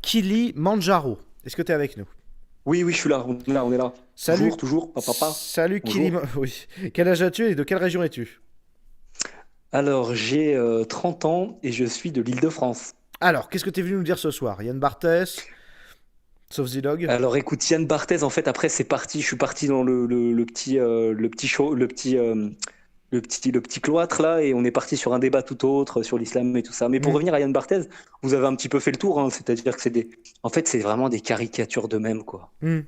Kilimanjaro. Est-ce que tu es avec nous? Oui, oui, je suis là, on est là. Salut. Toujours, papa. Salut Bonjour. Oui. Quel âge as-tu et de quelle région es-tu? Alors, j'ai 30 ans et je suis de l'Île-de-France. Alors, qu'est-ce que tu es venu nous dire ce soir? Yann Barthès, Sauf the Dog? Alors, écoute, Yann Barthès, en fait, après, c'est parti. Je suis parti dans le petit show, le petit cloître là, et on est parti sur un débat tout autre sur l'islam et tout ça. Mais pour Hmm. revenir à Yann Barthès, vous avez un petit peu fait le tour, hein, c'est-à-dire que en fait, c'est vraiment des caricatures d'eux-mêmes, quoi. Hmm.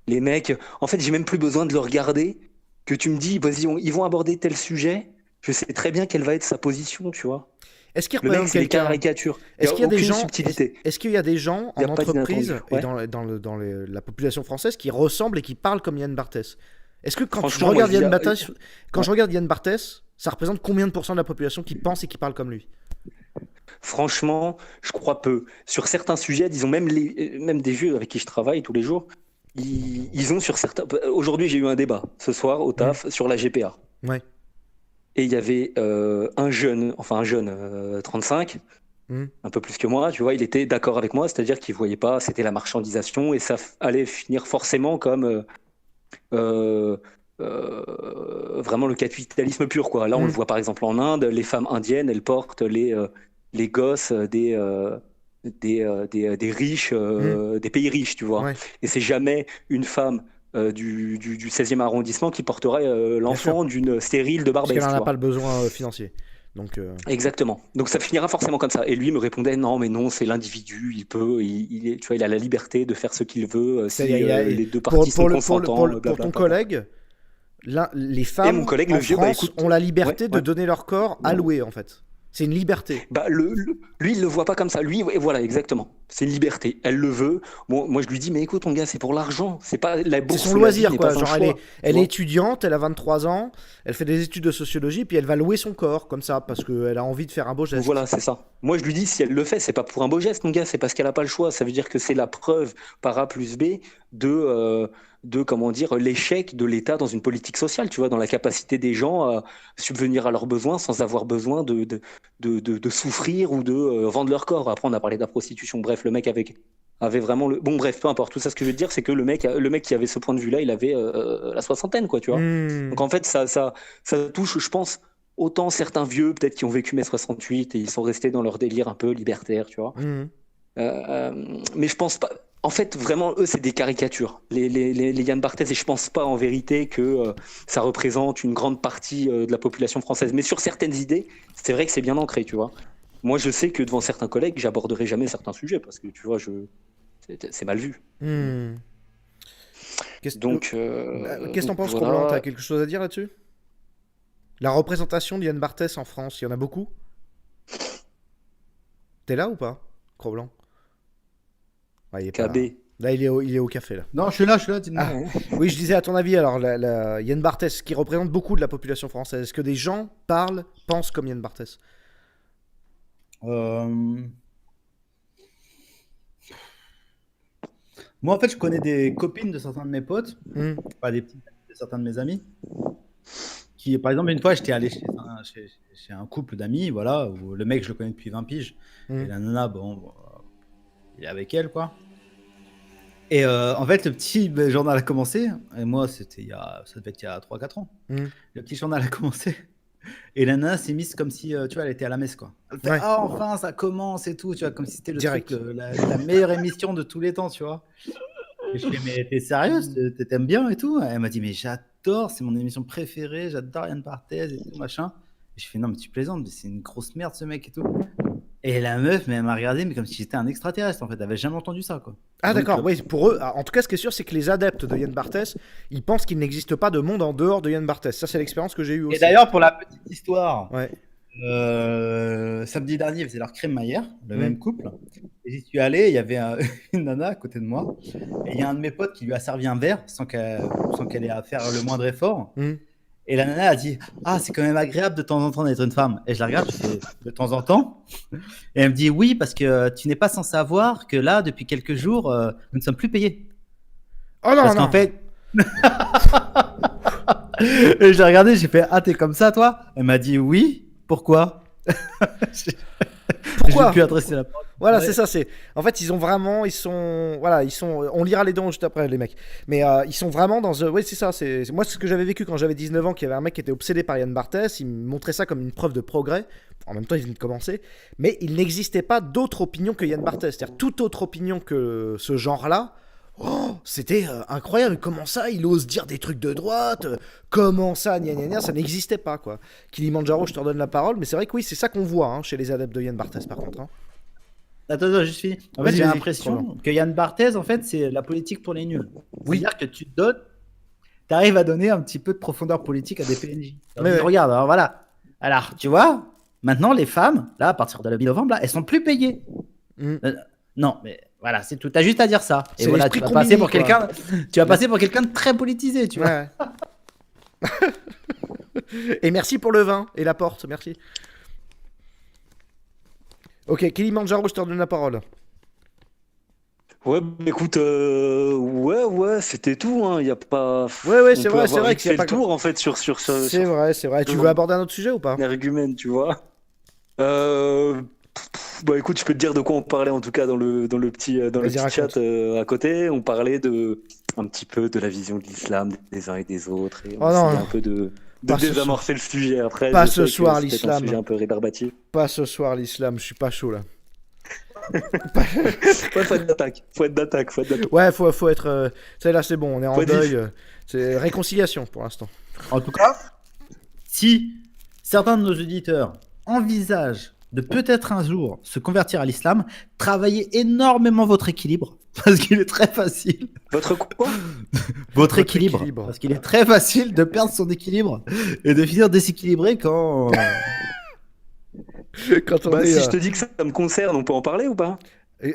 Les mecs, en fait, j'ai même plus besoin de le regarder. Que tu me dis, vas-y, ils vont aborder tel sujet. Je sais très bien quelle va être sa position, tu vois. Est-ce qu'il Le mec, représente c'est des quelqu'un? caricatures. Il n'y Est-ce a qu'il y a des aucune gens, subtilité. est-ce qu'il y a des gens Il n'y en a pas d'inattendu. entreprise et Ouais. la population française qui ressemblent et qui parlent comme Yann Barthès? Est-ce que quand je Franchement, moi, je regarde dis. Quand je Ouais. regarde Yann Barthès, ça représente combien de pourcents de la population qui pense et qui parle comme lui? Franchement, je crois peu. Sur certains sujets, disons, même des vieux avec qui je travaille tous les jours, ils ont sur certains. Aujourd'hui, j'ai eu un débat ce soir au Hmm. taf sur la GPA. Ouais. Et il y avait un jeune 35, Hmm. un peu plus que moi, tu vois, il était d'accord avec moi, c'est-à-dire qu'il voyait pas, c'était la marchandisation et allait finir forcément comme euh, vraiment le capitalisme pur, quoi. Là, on le Hmm. voit par exemple en Inde, les femmes indiennes, elles portent les gosses des riches, Hmm. des pays riches, tu vois. Ouais, Et c'est jamais une femme du 16e arrondissement qui porterait bien sûr. l'enfant d'une stérile de Parce qu'elle Barbès, n'en tu a pas vois. le besoin financier. Donc, Exactement. Donc ça finira forcément comme ça. Et lui me répondait non, mais non, c'est l'individu, tu vois, il a la liberté de faire ce qu'il veut c'est-à-dire, si les deux parties sont consentants, pour ton blablabla. collègue, les Et mon femmes collègue, en le vieux, bah France écoute, ont la ouais, liberté de ouais. donner leur corps à louer, en fait. C'est une liberté. Bah, lui, il le voit pas comme ça. Lui, ouais, voilà, exactement. C'est une liberté. Elle le veut. Bon, moi, je lui dis, mais écoute, mon gars, c'est pour l'argent. C'est pas la C'est son bourse ou la vie loisir, n'est quoi. pas un Genre, choix, tu elle est vois. étudiante, elle a 23 ans, elle fait des études de sociologie, puis elle va louer son corps, comme ça, parce qu'elle a envie de faire un beau geste. Voilà, c'est ça. Moi, je lui dis, si elle le fait, c'est pas pour un beau geste, mon gars, c'est parce qu'elle a pas le choix. Ça veut dire que c'est la preuve par A plus B de comment dire, l'échec de l'État dans une politique sociale, tu vois, dans la capacité des gens à subvenir à leurs besoins sans avoir besoin de souffrir ou de vendre leur corps. Après, on a parlé de la prostitution. Bref, le mec avait vraiment le. Bon, bref, peu importe. Tout ça, ce que je veux dire, c'est que le mec qui avait ce point de vue-là, il avait la soixantaine, quoi, tu vois. Hmm. Donc, en fait, ça touche, je pense, autant certains vieux, peut-être qui ont vécu mai 68 et ils sont restés dans leur délire un peu libertaire, tu vois. Hmm. Mais je pense pas. En fait, vraiment, eux, c'est des caricatures. Les Yann Barthès, et je pense pas en vérité que ça représente une grande partie de la population française. Mais sur certaines idées, c'est vrai que c'est bien ancré, tu vois. Moi, je sais que devant certains collègues, j'aborderai jamais certains sujets parce que, tu vois, c'est mal vu. Hmm. Qu'est-ce Donc, qu'est-ce que t'en penses, Cro-Blanc? T'as voilà. quelque chose à dire là-dessus? La représentation d'Yann Barthès en France, il y en a beaucoup? T'es là ou pas, Cro-Blanc? Ouais, il est pas là, hein. KB. Là, il est au café, là. Non, je suis là, dis-moi. Ah, oui, je disais à ton avis, alors, Yann Barthès, qui représente beaucoup de la population française, est-ce que des gens pensent comme Yann Barthès? Euh, Moi, en fait, je connais des copines de certains de mes potes, Hmm. pas des petites amies de certains de mes amis, qui, par exemple, une fois, j'étais allé chez un couple d'amis, voilà, où le mec, je le connais depuis 20 piges, Hmm. et la nana, bon, il est avec elle, quoi. Et en fait, le petit journal a commencé, et moi, ça devait être il y a 3 4 ans. Hmm. Le petit journal a commencé, et la nana s'est mise comme si, tu vois, elle était à la messe, quoi. Elle fait, Ouais, ah, enfin, ça commence et tout, tu vois, comme si c'était le truc, direct. la meilleure émission de tous les temps, tu vois. Et je fais, mais t'es sérieuse? T'aimes bien et tout? Elle m'a dit, mais j'adore, c'est mon émission préférée, j'adore Yann Barthès et tout, machin. Et je fais, non, mais tu plaisantes, mais c'est une grosse merde ce mec et tout. Et la meuf, mais elle m'a regardé, mais comme si j'étais un extraterrestre, en fait. Elle avait jamais entendu ça, quoi. Ah Donc, d'accord, oui, pour eux, en tout cas ce qui est sûr c'est que les adeptes de Yann Barthès, ils pensent qu'il n'existe pas de monde en dehors de Yann Barthès. Ça c'est l'expérience que j'ai eue et aussi. d'ailleurs, pour la petite histoire, Ouais. samedi dernier, ils faisaient leur crémaillère, le Hmm. même couple. Et j'y suis allé, il y avait une nana à côté de moi. Et il y a un de mes potes qui lui a servi un verre sans qu'elle ait à faire le moindre effort. Hmm. Et la nana a dit, ah, c'est quand même agréable de temps en temps d'être une femme. Et je la regarde, je fais, de temps en temps. Et elle me dit, oui, parce que tu n'es pas sans savoir que là, depuis quelques jours, nous ne sommes plus payés. Oh non, Parce qu'en non. fait. Et j'ai regardé, j'ai fait, ah, t'es comme ça, toi? Elle m'a dit, oui, pourquoi? Je Pourquoi vais plus adresser la parole. Voilà, Ouais. c'est ça. C'est en fait, ils sont. On lira les dents juste après, les mecs. Mais ils sont vraiment dans. Oui, c'est ça. C'est moi ce que j'avais vécu quand j'avais 19 ans, qu'il y avait un mec qui était obsédé par Yann Barthès. Il me montrait ça comme une preuve de progrès. En même temps, il venait de commencer. Mais il n'existait pas d'autre opinion que Yann Barthès. C'est-à-dire toute autre opinion que ce genre-là. Oh, c'était incroyable. Comment ça, il ose dire des trucs de droite comment ça, gna gna gna, ça n'existait pas, quoi. Kilimanjaro, je te redonne la parole. Mais c'est vrai que oui, c'est ça qu'on voit chez les adeptes de Yann Barthès, par contre. Attends, juste fini. En fait, Vas-y, j'ai vas-y, l'impression pardon. que Yann Barthès, en fait, c'est la politique pour les nuls. Oui. C'est-à-dire que tu arrives à donner un petit peu de profondeur politique à des PNJ. Alors, Ouais. regarde, alors voilà. Alors, tu vois, maintenant, les femmes, là, à partir de la mi-novembre, là, elles sont plus payées. Mm. Non, mais voilà, c'est tout. T'as juste à dire ça. Et C'est voilà, l'esprit tu vas passer Combini, pour quoi. quelqu'un. Tu vas passer pour quelqu'un de très politisé, tu vois. Ouais. Et merci pour le vin et la porte, merci. Ok, Kilimanjaro, je te redonne la parole. Ouais, bah, écoute, ouais, c'était tout. Hein. Y a pas. Ouais, ouais, On c'est peut vrai, c'est avoir vrai vite qu'il y a fait pas le tour en fait sur ce C'est vrai, c'est vrai. Tu veux aborder un autre sujet ou pas? argument, tu vois. Bah écoute, je peux te dire de quoi on parlait en tout cas dans le petit Vas-y, chat raconte. à côté. On parlait un petit peu de la vision de l'islam des uns et des autres et on Oh non, essayait un peu de pas ce désamorcer le sujet. Après, pas je ce sais que soir, c'est peut-être un l'islam. sujet un peu rébarbatif. Pas ce soir, l'islam, je suis pas chaud là. Ouais, faut être d'attaque. Ouais, faut être. Tu sais, là, c'est bon, on est en Faut être vif. deuil. C'est réconciliation pour l'instant. En tout cas, si certains de nos auditeurs envisagent de peut-être un jour se convertir à l'islam, travaillez énormément votre équilibre, parce qu'il est très facile. Votre quoi? Votre équilibre. Parce qu'il est très facile de perdre son équilibre et de finir déséquilibré quand. Quand on Bah, est, si je te dis que ça me concerne, on peut en parler ou pas?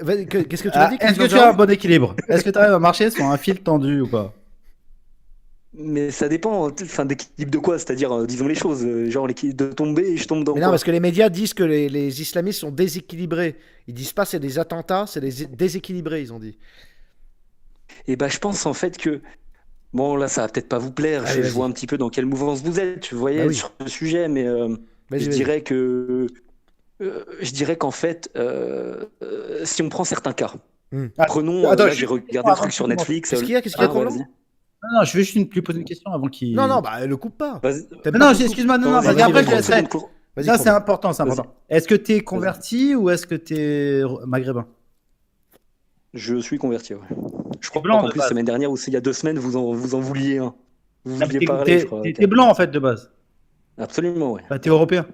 vas-y, qu'est-ce que tu m'as dit, Est-ce que tu Kilimanjaro as un bon équilibre? Est-ce que tu arrives à marcher sur un fil tendu ou pas? Mais ça dépend, enfin, d'équilibre de quoi? C'est-à-dire, disons les choses, genre l'équilibre de tomber et je tombe dans Mais quoi? non, parce que les médias disent que les islamistes sont déséquilibrés. Ils disent pas c'est des attentats, c'est des déséquilibrés, ils ont dit. Et bah, je pense en fait que, bon, là, ça va peut-être pas vous plaire, Allez, je vas-y. vois un petit peu dans quelle mouvance vous êtes, vous voyez, Bah oui. sur le sujet, mais Vas-y, je vas-y. dirais que, je dirais qu'en fait, si on prend certains cas, prenons, Attends, là, j'ai regardé un truc sur avant que tu Netflix. Qu'est-ce qu'il y a, ouais, Colomb vas-y. Non, je vais juste lui poser une question avant qu'il. Non, non, bah le coupe pas. Vas-y. T'aimes Non, pas non, qu'on coupe excuse-moi, non, Vas-y, parce qu'après je vas-y, laisserai. vas-y, cours. Vas-y, Ça, c'est Colomb. important, c'est important. Est-ce que tu es converti ou est-ce que tu es maghrébin? Je suis converti, ouais. Je crois blanc qu'en de plus, base. semaine dernière ou il y a 2 semaines, vous en vouliez un. Vous vouliez parler, je crois. T'es blanc en fait de base. Absolument, ouais. Bah, t'es européen.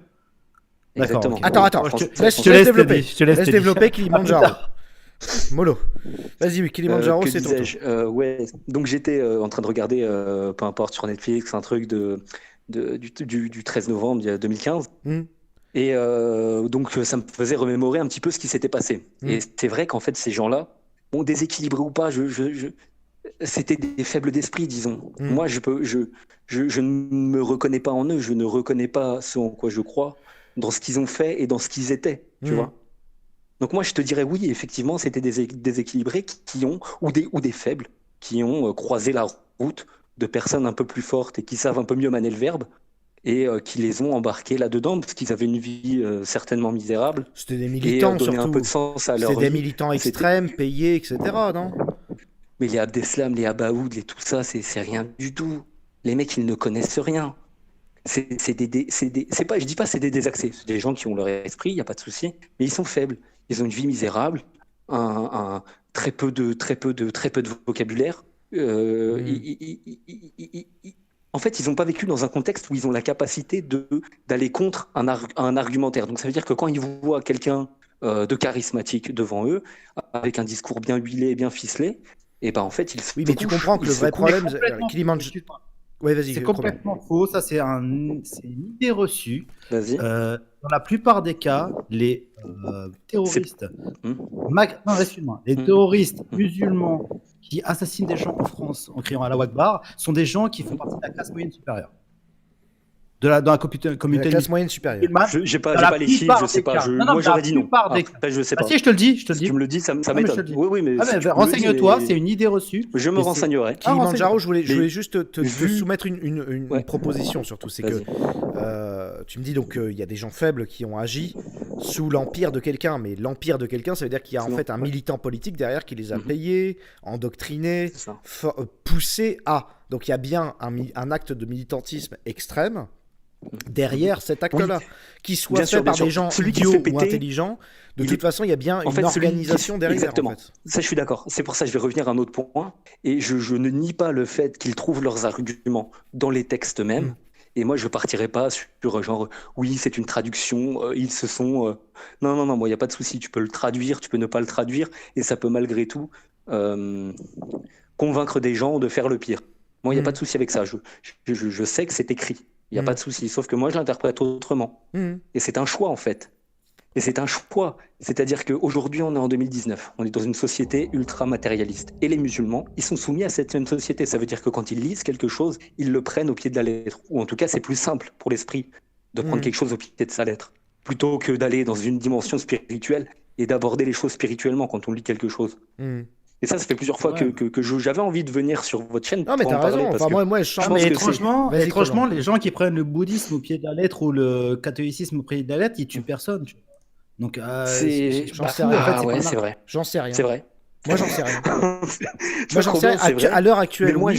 D'accord, Exactement. ok. Attends, Je te laisse laisse développer. t'aider, je te laisse Laisse t'aider. développer Kilimanjaro. Mollo. Vas-y, oui, Kilimanjaro, Que c'est ton disais-je tour. Ouais, donc j'étais en train de regarder, peu importe, sur Netflix, un truc du 13 novembre 2015. Hmm. Et donc ça me faisait remémorer un petit peu ce qui s'était passé. Et c'est vrai qu'en fait, ces gens-là, bon, déséquilibrés ou pas, c'était des faibles d'esprit, disons. Moi, je ne me reconnais pas en eux, je ne reconnais pas ce en quoi je crois, dans ce qu'ils ont fait et dans ce qu'ils étaient, tu vois. Donc moi, je te dirais oui, effectivement, c'était des déséquilibrés qui ont, ou des faibles, qui ont croisé la route de personnes un peu plus fortes et qui savent un peu mieux manier le verbe, et qui les ont embarqués là-dedans, parce qu'ils avaient une vie certainement misérable, C'était des et militants, donné surtout. un peu de sens à leur C'était des vie. militants C'était- extrêmes, payés, etc., non? Mais les Abdeslam, les Abaoud, les tout ça, c'est rien du tout. Les mecs, ils ne connaissent rien. C'est pas, je dis pas c'est des désaxés, c'est des gens qui ont leur esprit, il n'y a pas de souci, mais ils sont faibles. Ils ont une vie misérable, très peu de vocabulaire. En fait, ils n'ont pas vécu dans un contexte où ils ont la capacité d'aller contre un argumentaire. Donc ça veut dire que quand ils voient quelqu'un de charismatique devant eux, avec un discours bien huilé et bien ficelé, et ben en fait, ils se Oui, mais tu couchent, comprends que ils le se vrai couchent. problème, Complètement. Kilimanjaro. Excuse-moi. Ouais, vas-y, C'est Romain. complètement faux. Ça, c'est une idée reçue. Vas-y. Dans la plupart des cas, les terroristes, non, excuse-moi, les terroristes musulmans qui assassinent des gens en France en criant Allah Akbar sont des gens qui font partie de la classe moyenne supérieure. Dans la communauté La classe moyenne supérieure. musulmane. J'ai Dans pas la les chiffres, plupart je sais des pas. cas. Non, Moi, j'aurais dit non. plupart des Après, je sais Ah pas. si, je te le dis, Si tu me le dis, ça mais je te m'étonne. le dis. Oui, mais Ah, si mais tu me le dis, renseigne-toi, mais c'est une idée reçue. je me Mais c'est- renseignerai. Kilimanjaro, je voulais Mais juste te vu- soumettre une Ouais. proposition, surtout. C'est que Vas-y. tu me dis donc qu'il y a des gens faibles qui ont agi. sous l'empire de quelqu'un. Mais l'empire de quelqu'un, ça veut dire qu'il y a en fait un militant politique derrière qui les a payés, endoctrinés, C'est ça. poussés à. Donc il y a bien un acte de militantisme extrême derrière cet acte-là, qui soit bien fait sûr, bien par sûr. des gens Celui qui se idiots fait ou péter, intelligents. De il toute est- façon, il y a bien En une fait, celui qui organisation derrière. Exactement. En fait. Ça, je suis d'accord. C'est pour ça que je vais revenir à un autre point. Et je ne nie pas le fait qu'ils trouvent leurs arguments dans les textes mêmes. Et moi, je ne partirai pas sur genre, oui, c'est une traduction, ils se sont. Non, non, non, moi, il n'y a pas de souci. Tu peux le traduire, tu peux ne pas le traduire. Et ça peut malgré tout euh, convaincre des gens de faire le pire. Moi, il n'y a pas de souci avec ça. Je sais que c'est écrit. Il n'y a pas de souci. Sauf que moi, je l'interprète autrement. Et c'est un choix, en fait. Et c'est un choix. C'est-à-dire qu'aujourd'hui, on est en 2019. On est dans une société ultra matérialiste. Et les musulmans, ils sont soumis à cette même société. Ça veut dire que quand ils lisent quelque chose, ils le prennent au pied de la lettre. Ou en tout cas, c'est plus simple pour l'esprit de prendre quelque chose au pied de sa lettre. Plutôt que d'aller dans une dimension spirituelle et d'aborder les choses spirituellement quand on lit quelque chose. Et ça fait plusieurs fois que j'avais envie de venir sur votre chaîne Non, mais pour t'as en parler. raison. Parce Enfin, que moi, je je pense pense que étrangement, Vas-y, étrangement, Colin. les gens qui prennent le bouddhisme au pied de la lettre ou le catholicisme au pied de la lettre, ils tuent personne. Tu vois. Donc, c'est. j'en sais rien. en fait, Ah c'est ouais, pas c'est marrant. vrai. J'en sais rien. C'est vrai. Moi, j'en sais rien. Moi, Moi, j'en sais rien. À l'heure actuelle, Mais moi,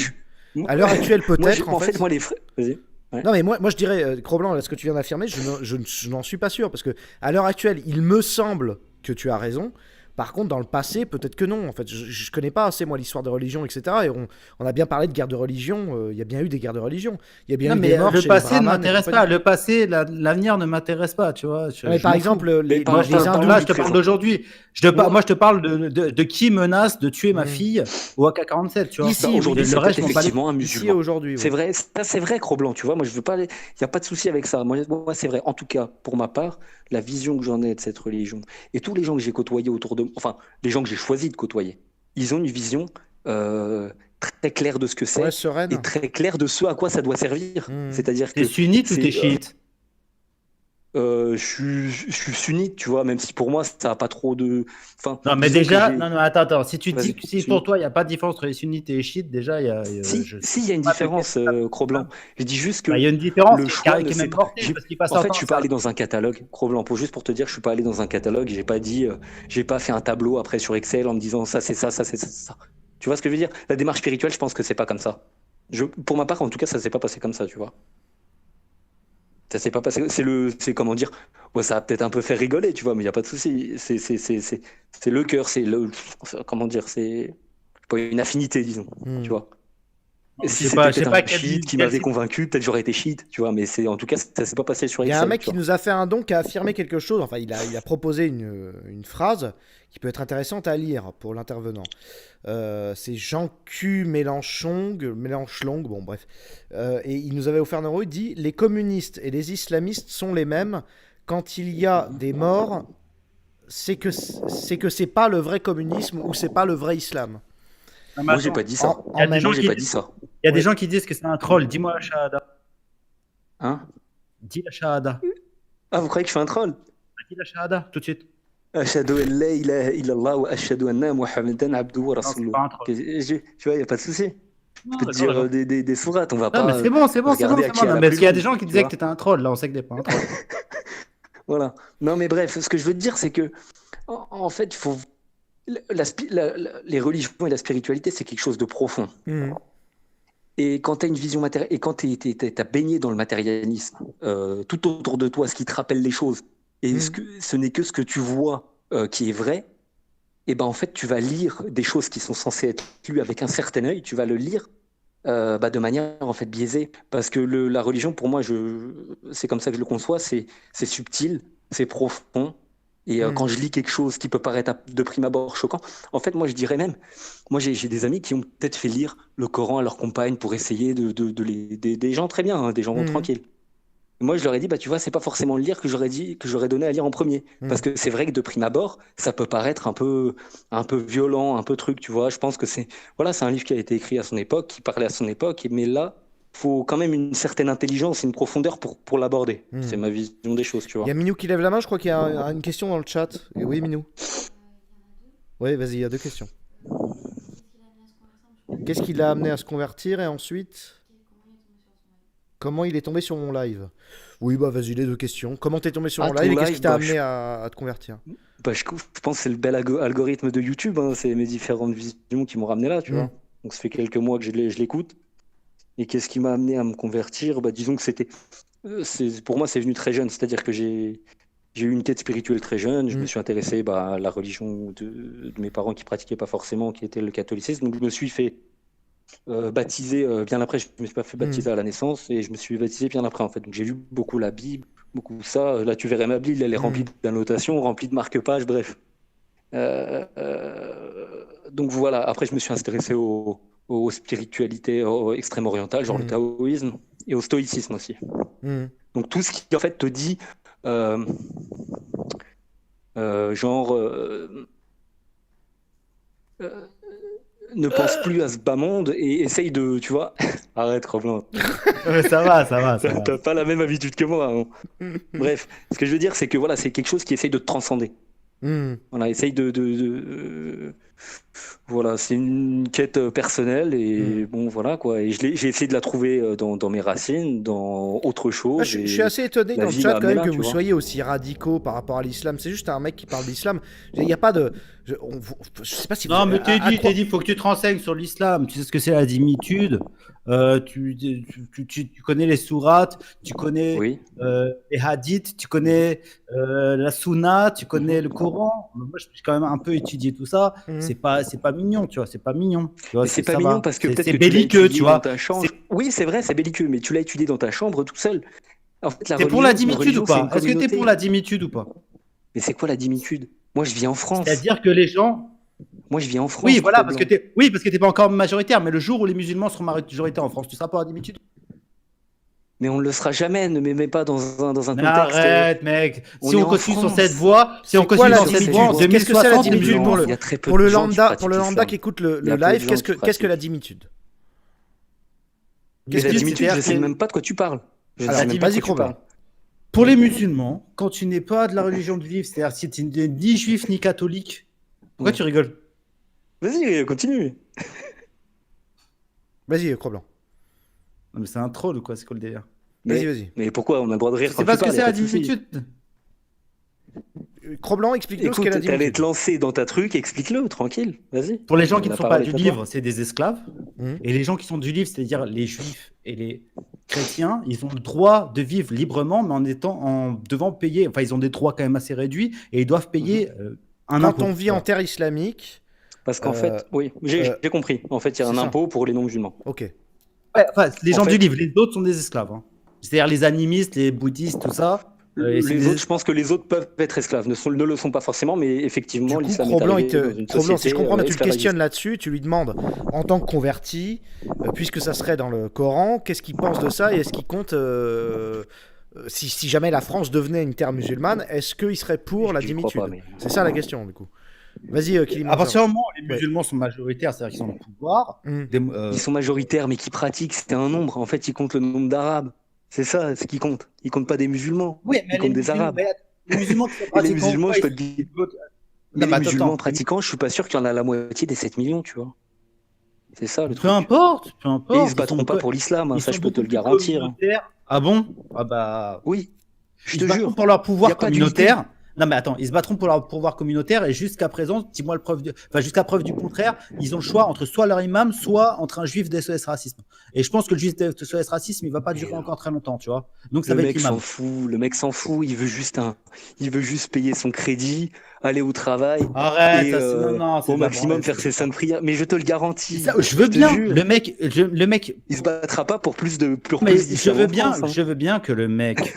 oui. À l'heure actuelle, peut-être. en fait, moi, les frères. Vas-y. Ouais. Non, mais moi je dirais, Cro-Blanc, là, ce que tu viens d'affirmer, je n'en suis pas sûr. Parce que à l'heure actuelle, il me semble que tu as raison. Par contre, dans le passé, peut-être que non. En fait, je connais pas assez, moi, l'histoire de religion, etc. Et on a bien parlé de guerres de religion. Il y a bien eu des guerres de religion. Il y a bien Non, eu mais des morts le chez passé les ne brahmanes et m'intéresse compagnie. pas. Le passé, l'avenir ne m'intéresse pas, tu vois. Mais par exemple, les Moi, je te hindous. parle, là, je te parle d'aujourd'hui. Moi, je te parle de qui menace de tuer ma Mm. fille au AK-47, tu vois. Ici, oui. Aujourd'hui, Le c'est reste, peut-être je m'en bats les effectivement un Ici et musulman. aujourd'hui. C'est Oui. vrai, ça c'est vrai, Cro-Blanc, tu vois. Moi, je veux pas. Il n'y a pas de souci avec ça. Moi, c'est vrai. En tout cas, pour ma part, la vision que j'en ai de cette religion et tous les gens que j'ai côtoyés autour de moi, enfin, les gens que j'ai choisi de côtoyer, ils ont une vision très claire de ce que c'est Ouais, sereine. et très claire de ce à quoi ça doit servir. Mm. C'est-à-dire T'es que sunnite ou c'est, t'es chiite? je suis sunnite, tu vois, même si pour moi, ça n'a pas trop de. Enfin, Non, mais disons que déjà, j'ai. non, attends. Si tu dis Vas-y, que si pour toi, il n'y a pas de différence entre les sunnites et les chiites, déjà, il y a. Si, il y a une différence, Cro-Blanc. Je dis juste que Il y a une différence le qui choix est ne même s'est pas. mortelle, parce qu'il passe En son fait, temps je suis à pas ça. allé dans un catalogue, Cro-Blanc. Juste pour te dire, je suis pas allé dans un catalogue. J'ai pas dit, j'ai pas fait un tableau après sur Excel en me disant ça, c'est ça, ça, c'est ça, c'est ça. Tu vois ce que je veux dire? La démarche spirituelle, je pense que c'est pas comme ça. Pour ma part, en tout cas, ça s'est pas passé comme ça, tu vois. Ça s'est pas passé. C'est comment dire. Ouais, ça a peut-être un peu fait rigoler, tu vois, mais il y a pas de souci. C'est le cœur, c'est le. Comment dire, c'est pas une affinité, disons, tu vois. Et si Je sais c'était pas, je sais peut-être pas un chiite qui m'avait convaincu, peut-être j'aurais été chiite, tu vois, mais en tout cas, ça s'est pas passé sur Il y Excel. a un mec tu qui vois. nous a fait un don, qui a affirmé quelque chose. Enfin, il a proposé une phrase qui peut être intéressante à lire pour l'intervenant. C'est Jean Q. Mélenchon, bon bref. Et il nous avait offert un euro. Il dit: les communistes et les islamistes sont les mêmes. Quand il y a des morts, c'est que c'est pas le vrai communisme ou c'est pas le vrai islam. Moi, j'ai pas dit ça. Il y a des gens Moi, j'ai qui pas dit ça. Il y a des gens qui disent que c'est un troll. Dis-moi la shahada. Hein? Dis la shahada. Ah, vous croyez que je fais un troll? Dis la shahada, tout de suite. Ashhadu an la ilaha illallah wa ashhadu anna Muhammadan abduhu wa Non, c'est rasuluh. pas un troll. Tu vois, il n'y a pas de souci. Je Non, peux te d'accord, dire d'accord. des sourates, on va Non, pas. mais c'est bon. regarder à qui a Non, la mais plus parce qu'il y a longue, des gens qui tu disaient vois. que t'étais un troll. Là, on sait que t'es pas un troll. Voilà. Non, mais bref, ce que je veux te dire, c'est que, en fait, il faut. Les religions et la spiritualité, c'est quelque chose de profond. Et quand tu as une vision matérielle, et quand tu as baigné dans le matérialisme, tout autour de toi, ce qui te rappelle les choses, et ce n'est que ce que tu vois qui est vrai, et ben en fait, tu vas lire des choses qui sont censées être lues avec un certain œil, tu vas le lire de manière en fait biaisée. Parce que la religion, pour moi, c'est comme ça que je le conçois, c'est subtil, c'est profond. Et quand je lis quelque chose qui peut paraître de prime abord choquant, en fait, moi, je dirais même, moi, j'ai des amis qui ont peut-être fait lire le Coran à leur compagne pour essayer des gens très bien, hein, des gens tranquilles. Et moi, je leur ai dit, bah, tu vois, c'est pas forcément le lire que j'aurais donné à lire en premier. Parce que c'est vrai que de prime abord, ça peut paraître un peu violent, un peu truc, tu vois. Je pense que c'est un livre qui a été écrit à son époque, qui parlait à son époque, mais là, faut quand même une certaine intelligence et une profondeur pour l'aborder. C'est ma vision des choses, tu vois. Il y a Minou qui lève la main, je crois qu'il y a une question dans le chat. Et oui, Minou. Oui, vas-y, il y a deux questions. Qu'est-ce qui l'a amené à se convertir et ensuite, comment il est tombé sur mon live? Oui, bah vas-y, les deux questions. Comment t'es tombé sur mon Ah, live ton et qu'est-ce live, qui t'a bah, amené à te convertir? je pense que c'est le bel algorithme de YouTube, hein. C'est mes différentes visions qui m'ont ramené là, tu Hmm. vois. Donc ça fait quelques mois que je l'écoute. Et qu'est-ce qui m'a amené à me convertir? Bah, disons que pour moi, c'est venu très jeune. C'est-à-dire que j'ai eu une quête spirituelle très jeune. Je me Hmm. suis intéressé à la religion de mes parents qui pratiquaient pas forcément, qui était le catholicisme. Donc je me suis fait baptisé bien après. Je me suis pas fait baptiser à la naissance et je me suis baptisé bien après en fait. Donc j'ai lu beaucoup la Bible, beaucoup ça. Là, tu verrais ma Bible, elle est remplie d'annotations, remplie de marque-pages, bref. Donc voilà. Après, je me suis intéressé aux spiritualités extrême orientales, genre le taoïsme, et au stoïcisme aussi. Donc tout ce qui en fait te dit genre ne pense plus à ce bas monde et essaye de, tu vois, arrête Roblin, Ouais, ça va. t'as pas la même habitude que moi, hein. Bref, ce que je veux dire c'est que voilà, c'est quelque chose qui essaye de te transcender. Voilà, essaye voilà, c'est une quête personnelle et bon voilà quoi. Et j'ai essayé de la trouver dans mes racines, dans autre chose. Je suis assez étonné la dans le vie chat m'a quand amené même là, que tu vous vois. soyez aussi radicaux par rapport à l'islam. C'est juste un mec qui parle d'islam. Il n'y a pas de. Je sais pas si Non, vous. mais t'es dit, faut que tu te renseignes sur l'islam. Tu sais ce que c'est la dhimmitude. Tu connais les sourates, tu connais Oui. les hadiths, tu connais la sunna, tu connais le Coran. Moi, j'ai quand même un peu étudié tout ça. C'est pas mignon, tu vois. C'est pas mignon. Tu vois, Mais c'est pas ça mignon va. parce que peut-être C'est que tu l'as belliqueux, étudié tu dans vois. ta chambre. Oui, c'est vrai, c'est belliqueux, mais tu l'as étudié dans ta chambre tout seul. En fait, T'es pour la religion, dhimmitude ou c'est pas? une Est-ce que t'es communauté. pour la dhimmitude ou pas? Mais c'est quoi la dhimmitude? Moi, je vis en France. C'est-à-dire que les gens. Moi, je vis en France. Oui, voilà, Trop parce que blanc. t'es pas encore majoritaire, mais le jour où les musulmans seront majoritaires en France, tu seras pour la dhimmitude? Mais on ne le sera jamais. Ne me mets pas dans un Mais contexte. arrête, mec. On Si est on en continue sur France. cette voie, si C'est on quoi continue la dans cette dhimmitude? voie, en Qu'est-ce que c'est la 2060, les dhimmitude musulmans. Il y a très peu pour de le gens qui lambda, pratiquent l'islam. qui écoute le Il y a peu de live, gens qu'est-ce qui que la pratiquent. dhimmitude? Mais la dhimmitude, je c'est-à-dire sais que- même pas de quoi tu parles. Je Alors, sais même pas de vas-y, quoi tu Cro-Blanc. parles. Pour les musulmans, quand tu n'es pas de la religion du vivre, c'est-à-dire si tu n'es ni juif ni catholique, pourquoi tu rigoles? Vas-y, continue. Vas-y, Cro-Blanc. Non, mais c'est un troll ou quoi? C'est quoi le délire? Vas-y. Mais pourquoi on a le droit de rire C'est quand parce tu que parles, c'est y a la pas de souci. dhimmitude. Cro-Blanc, explique-nous ce qu'est Écoute, la t'allais dhimmitude. te lancer dans ta truc, explique-le, tranquille. Vas-y. Pour les gens qui On ne a sont pas parlé du pour livre, toi. c'est des esclaves. Mhm. Et les gens qui sont du livre, c'est-à-dire les juifs et les chrétiens, ils ont le droit de vivre librement, mais en devant payer. Enfin, ils ont des droits quand même assez réduits et ils doivent payer un Quand impôt. on vit en terre islamique. Parce qu'en Euh, fait, oui, j'ai compris. En fait, il y a un c'est ça. impôt pour les non-musulmans. Ok. Ouais, enfin, les En gens fait- du livre, les autres sont des esclaves. Hein. C'est-à-dire les animistes, les bouddhistes, tout ça. et c'est Les des- autres, je pense que les autres peuvent être esclaves. Ne le sont pas forcément, mais effectivement, Du coup, l'islam est Cro-Blanc, arrivé dans une Cro-Blanc, si société je comprends, mais tu le esclavagiste. questionnes là-dessus, tu lui demandes, en tant que converti, puisque ça serait dans le Coran, qu'est-ce qu'il pense de ça et est-ce qu'il compte, si jamais la France devenait une terre musulmane, est-ce qu'il serait pour la Je crois dhimmitude? pas, mais- C'est ça la question, du coup. Vas-y, Kilimanjaro. À partir du moment où les musulmans sont majoritaires, c'est-à-dire qu'ils sont au pouvoir, Mhm. Ils sont majoritaires, mais qui pratiquent, c'est un nombre. En fait, ils comptent le nombre d'Arabes. C'est ça, ce qu'ils comptent. Ils comptent pas des musulmans. oui, Ils comptent des Arabes. Les musulmans qui sont Et les pratiquants, musulmans, je peux ils- te dire. ils votent- Mais Non, les mais attends, musulmans attends. pratiquants, je suis pas sûr qu'il y en a la moitié des 7 millions, tu vois. C'est ça le Peu truc. importe, peu Et importe. ils se battront pas pour l'islam, hein, ils ça sont je peux te beaucoup le plus garantir. communautaires. Ah bon? Ah bah. Oui, je Ils te se battront jure. pour leur Y a pouvoir pas communautaire. Non mais attends, ils se battront pour leur pouvoir communautaire et jusqu'à présent, dis-moi le preuve jusqu'à preuve du contraire, ils ont le choix entre soit leur imam, soit entre un juif d'SOS racisme. Et je pense que le juif d'SOS racisme, il va pas durer encore très longtemps, tu vois. Donc ça Le va être mec s'en l'imam. fout, le mec s'en fout, il veut juste payer son crédit, aller au travail Arrête, et ça, non, c'est au de la maximum branlette. faire ses 5 prières. Mais je te le garantis. Ça, je veux te bien. jure. Le mec, Il se battra pas pour plus mais d'islam en France, hein. je veux bien que le mec,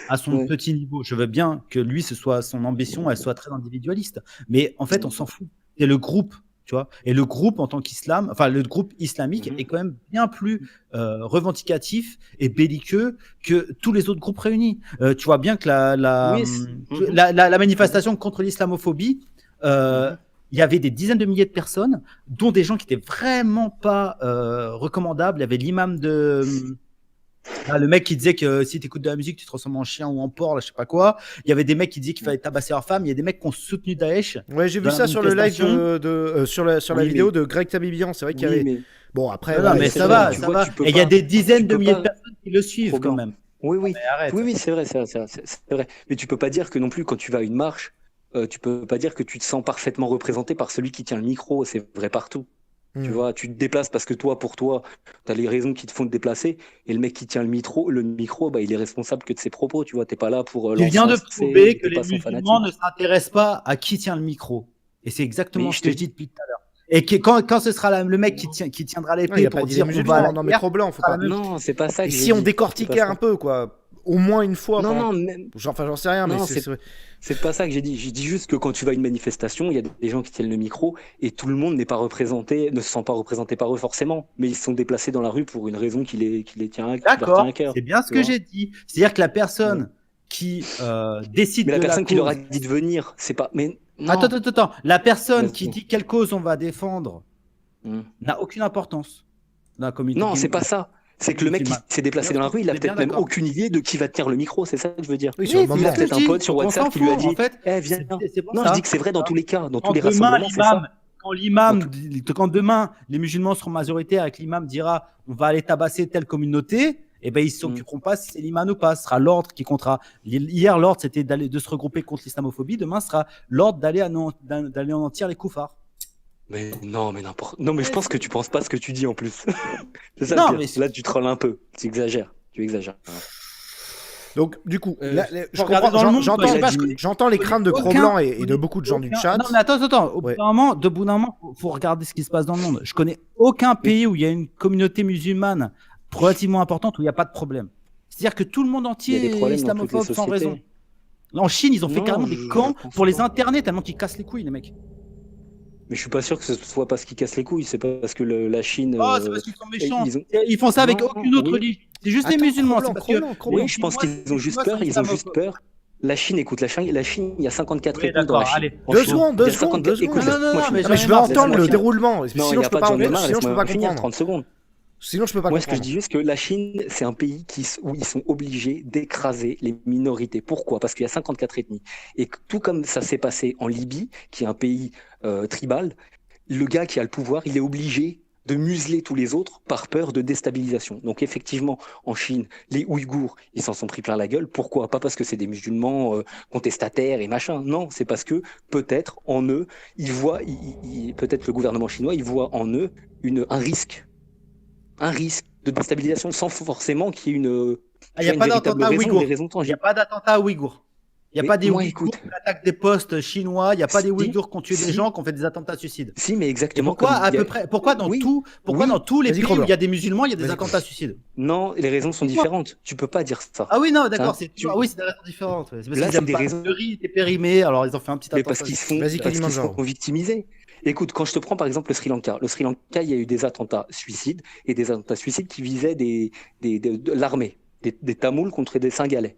à son Ouais. petit niveau, je veux bien que lui, ce soit son ambition, elle soit très individualiste. Mais en fait, on s'en fout. C'est le groupe, tu vois. Et le groupe en tant qu'islam, enfin le groupe islamique Mhm. est quand même bien plus revendicatif et belliqueux que tous les autres groupes réunis. Tu vois bien que Oui, la manifestation contre l'islamophobie. Il y avait des dizaines de milliers de personnes, dont des gens qui étaient vraiment pas recommandables. Il y avait l'imam le mec qui disait que si tu écoutes de la musique, tu te transformes en chien ou en porc, là, je sais pas quoi. Il y avait des mecs qui disaient qu'il fallait tabasser leurs femmes. Il y a des mecs qui ont soutenu Daesh. Ouais, j'ai vu Dans la ça sur le live manifestation. sur la Oui, vidéo mais- de Greg Tabibian. C'est vrai qu'il y Oui, avait. mais Bon, après. Non, voilà, mais c'est ça vrai, va, tu ça vois, va. tu peux Et il y a pas- des dizaines tu de peux milliers pas- de personnes qui le suivent Trop quand blanc. même. Oui, oui. Mais arrête. Oui, oui, c'est vrai, c'est vrai. Mais tu peux pas dire que non plus, quand tu vas à une marche, tu peux pas dire que tu te sens parfaitement représenté par celui qui tient le micro. C'est vrai partout. Tu Hmm. vois, tu te déplaces parce que toi, pour toi, tu as les raisons qui te font te déplacer. Et le mec qui tient le micro, bah, il est responsable que de ses propos. Tu vois, t'es pas là pour Tu viens de l'encenser, prouver que t'es les pas son musulmans ne fanatique. s'intéressent pas à qui tient le micro. Et c'est exactement Mais ce je que te je dis depuis tout à l'heure. Et que quand ce sera le mec qui tiendra Non, il l'épée a pas pour dit les dire on va à la musulmans. Non, mais guerre, Cro-Blanc, ce faut sera la pas. même chose. Non, c'est pas ça Et que j'ai si on dit. C'est pas décortiquait ça. un peu, quoi, au moins une fois, Non, non, même, Enfin, j'en sais rien, mais non, c'est. c'est pas ça que j'ai dit. J'ai dit juste que quand tu vas à une manifestation, il y a des gens qui tiennent le micro et tout le monde n'est pas représenté, ne se sent pas représenté par eux forcément, mais ils sont déplacés dans la rue pour une raison qui leur tient à D'accord, cœur. c'est bien ce Tu que vois. j'ai dit. C'est-à-dire que la Ouais. personne qui décide Mais la de la personne qui leur a cause. dit de venir, c'est pas. Mais Attends, non. attends, attends. La personne qui Vas-y. dit quelle cause on va défendre Hmm. n'a aucune importance dans la communauté Non, c'est pas ça. C'est que le mec qui musulmane. s'est déplacé dans la rue, il On a est bien peut-être même d'accord. aucune idée de qui va tenir le micro, c'est ça que je veux dire. Oui, sur le Oui, c'est Il a moment. ce que je peut-être un dis. pote sur Donc on WhatsApp s'en qui lui a fout. En dit fait, Eh, viens. c'est pour Non, je ça. dis que c'est vrai dans tous les cas, dans tous Quand les demain, rassemblements, c'est ça. Dans tout- quand demain les musulmans seront majoritaires et que l'imam dira on va aller tabasser telle communauté, eh ben ils Hmm. s'occuperont pas si c'est l'imam ou pas. Ce sera l'ordre qui comptera. Hier, l'ordre c'était de se regrouper contre l'islamophobie. Demain sera l'ordre d'aller anéantir les koufars. Mais non, mais n'importe. Non, mais je Ouais, pense que si. tu penses pas ce que tu dis en plus. C'est ça le Non, pire. mais Là, tu trolles un peu. Tu exagères. Tu exagères. Donc, du coup, là, je faut regarder comprends, dans le monde, j'entends, quoi. Je sais pas, je connais- j'entends les je craintes de connais Cro-Blanc aucun- et de beaucoup de gens du aucun- chat. Non, mais attends. Au bout Ouais. d'un moment, faut regarder ce qui se passe dans le monde. Je connais aucun pays où il y a une communauté musulmane relativement importante où il n'y a pas de problème. C'est-à-dire que tout le monde Il y a entier des est problèmes dans toutes les islamophobe sans sociétés. raison. Là, en Chine, ils ont fait Non, carrément je des camps pense pour les pas. interner tellement qu'ils cassent les couilles, les mecs. Mais je suis pas sûr que ce soit parce qu'ils cassent les couilles. C'est pas parce que la Chine. Oh, c'est parce qu'ils sont méchants. Ils ont... Ils font ça avec Non, aucune autre oui. religion. C'est juste les Attends, musulmans. Cro-Blanc, C'est parce que Cro-Blanc. Oui, je pense qu'ils ont juste peur. Ils ont juste peur. La Chine, écoute, la Chine, il y a 54 Oui, ethnies dans la d'accord, Chine. allez. En Deux Chine, secondes, il y a deux secondes, 54 deux secondes. Écoute, Non, non, laisse-moi non, mais finir. Ah, mais je veux entendre Laisse-moi le finir. déroulement. Non, il Sinon, n'y je a peux pas pas de John Lemar, sinon, je peux laisse-moi pas finir, comprendre. 30 secondes. Sinon, je peux pas Moi, ce que je comprendre. dis juste que la Chine, c'est un pays où ils sont obligés d'écraser les minorités. Pourquoi? Parce qu'il y a 54 ethnies. Et tout comme ça s'est passé en Libye, qui est un pays tribal, le gars qui a le pouvoir, il est obligé de museler tous les autres par peur de déstabilisation. Donc effectivement, en Chine, les Ouïghours, ils s'en sont pris plein la gueule. Pourquoi? Pas parce que c'est des musulmans contestataires et machin. Non, c'est parce que peut-être en eux, ils voient, peut-être le gouvernement chinois, il voit en eux un risque de déstabilisation sans forcément qu'il y ait une Il n'y a pas véritable d'attentat raison, ouïghour. des raisons Il n'y tangibles. a pas d'attentat ouïghour. Il n'y a Mais pas des moi, Ouïghours écoute. qui attaquent des postes chinois. Il n'y a pas des Si, Ouïghours qui ont tué des si. gens, qui ont fait des attentats suicides. Si, mais Et exactement pourquoi, comme à il y a- peu près, pourquoi Oui, dans tous les Vas-y, pays où Cro-Blanc. il y a des musulmans, il y a des Vas-y, attentats suicides? Non, les raisons sont différentes. Tu peux pas dire ça. Ah oui, non, d'accord. Hein, c'est tu- ah oui, c'est des raisons différentes. Ouais. C'est parce Là, qu'ils c'est aiment des pas raisons- le riz était périmé, alors ils ont fait un petit Mais attentat. parce qu'ils sont, Vas-y, parce qu'ils Kilimanjaro. sont victimisés. Écoute, quand je te prends par exemple le Sri Lanka, il y a eu des attentats suicides et des attentats suicides qui visaient de l'armée, des Tamouls contre des Singalais.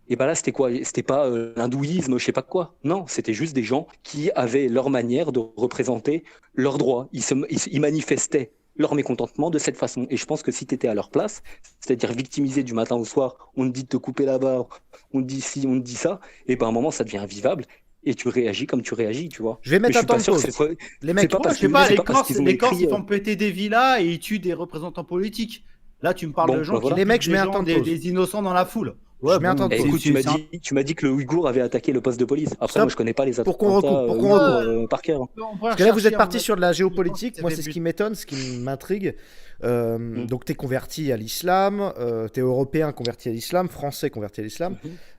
Et ben là, c'était quoi? C'était pas l'hindouisme, je sais pas quoi. Non, c'était juste des gens qui avaient leur manière de représenter leurs droits. Ils manifestaient leur mécontentement de cette façon. Et je pense que si tu étais à leur place, c'est-à-dire victimisé du matin au soir, on te dit de te couper la barre, on te dit ci, on te dit ça, et ben à un moment, ça devient invivable. Et tu réagis comme tu réagis, tu vois. Je vais Mais mettre je un suis temps pas de sûr que pause. ce soit. Les C'est mecs, pas Moi, parce je sais que- pas, c'est pas parce qu'ils ont les Corses, écrit, ils font péter des villas et ils tuent des représentants politiques. Là, tu me parles Bon, de gens bah voilà. qui Les mecs, tuent je mets un gens, temps de pause. des innocents dans la foule. Je mets un temps de Eh, pause. écoute, c'est- tu m'as dit que le Ouïghour avait attaqué le poste de police. Après, Stop. moi, je connais pas les attentats Pour qu'on recoupe, pour qu'on Ouïghours, recoupe. par cœur. Parce que là, vous êtes parti sur de la géopolitique. Moi, c'est ce qui m'étonne, ce qui m'intrigue. Donc, t'es converti à l'islam, t'es européen converti à l'islam, français converti à l'islam.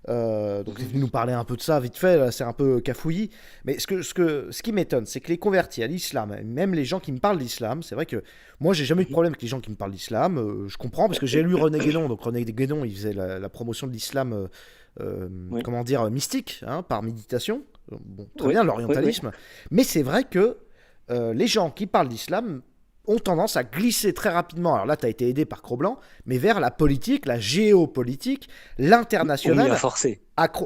Donc, t'es venu nous parler un peu de ça vite fait. Là, c'est un peu cafouillis. Mais ce qui m'étonne, c'est que les convertis à l'islam, même les gens qui me parlent d'islam, c'est vrai que moi, j'ai jamais eu de problème avec les gens qui me parlent d'islam. Je comprends parce que j'ai lu René Guénon. Donc, René Guénon, il faisait la promotion de l'islam. Oui. Comment dire, mystique, hein, par méditation. Bon, très Oui, bien, l'orientalisme. Mais c'est vrai que les gens qui parlent d'islam ont tendance à glisser très rapidement, alors là tu as été aidé par Cro-Blanc, mais vers la politique, la géopolitique, On m'y l'international. a forcé.